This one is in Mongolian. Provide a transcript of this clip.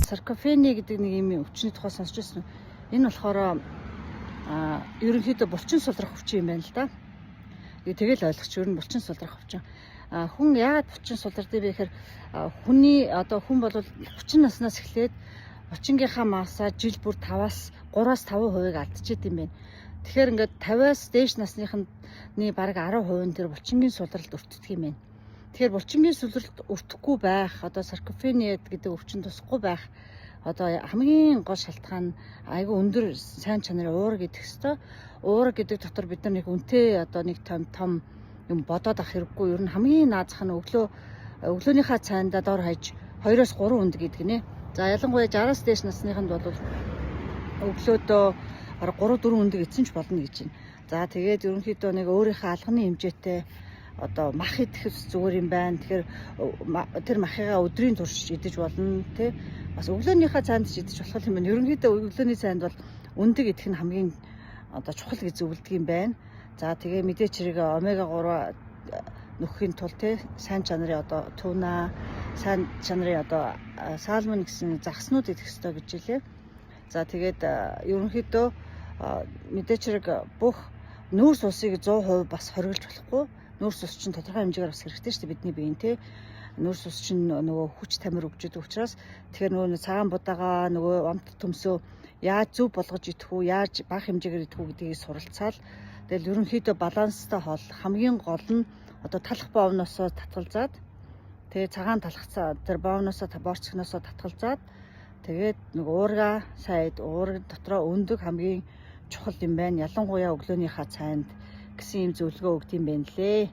Саркофени гэдэг нэг юм өвчний тухай сонсч байсан. Энэ болохоор ерөнхийдөө булчин сулрах өвчин юм байна л да. Тэгэл ойлгоч ер нь булчин сулрах өвчин. Хүн яагаад булчин сулрдаг вэ гэхээр хүн бол 30 наснаас эхлээд булчингийнхаа масаа жил бүр 3-5% алдчихэд юм байна. Тэгэхээр ингээд 50-аас дээш насныхны бараг 10% нь тэр булчингийн сулралд өртдөг юм байна. Тэгэхээр булчингийн сулралд өртөхгүй байх, саркофени гэдэг өвчин тусахгүй байх хамгийн гол шалтгаан айгүй өндөр сайн чанарын уурга гэдэг хэвээр. Уурга гэдэг дотор бид нар нэг үнэтэй нэг том юм бодоод ах хэрэггүй. Ер нь хамгийн наазах нь өглөөнийхөө цайндаа дор хаяж 2-3 үндэг гэдэг нэ. За ялангуяа 60-аас дээш насныханд бол өглөөдөө 3-4 үндэг эзэн ч болно гэж байна. За тэгээд ерөнхийдөө нэг өөрийнхөө алганы хэмжээтэй мах идэх зүгээр юм байна. Тэгэхээр тэр махыгаа өдрийн турш идэж болно тий. Бас өглөөнийхөө цайнд ч идэж болох юм байна. Ерөнхийдөө өглөөний цайнд бол үндэг идэх нь хамгийн чухал гэж зөвлөдөг юм байна. За тэгээ мэдээч хэрэг омега 3 нөхөхийн тулд тий сайн чанарын туна, сайн чанарын салмон гэсэн загснууд идэх ёстой гэж хэлээ. За тэгээд ерөнхийдөө мэдээч хэрэг бүх нүүрс усыг 100% бас хориглож болохгүй. Нүүрс ус чинь тодорхой хэмжээгээр бас хэрэгтэй шүү дээ бидний биеийн тий. Нүүрс ус чинь нөгөө хүч тамир өгч идэг учраас тэгэхээр нөгөө цагаан будаага нөгөө амт төмсөө яаж зөв болгож идэх үү, яаж бага хэмжээгээр идэх үү гэдгийг суралцаал. Тэгэл ерөнхийдөө баланстай хоол хамгийн гол нь талах боовноосоо татгалзаад тэгээ цагаан талхацаа тэр боовноосоо борцгноосоо татгалзаад тэгээд нэг уурга сайд уурга дотроо өндөг хамгийн чухал юм байна. Ялангуяа өглөөнийхөө цайнд гэсэн юм зөвлөгөө өгд юм байна лээ.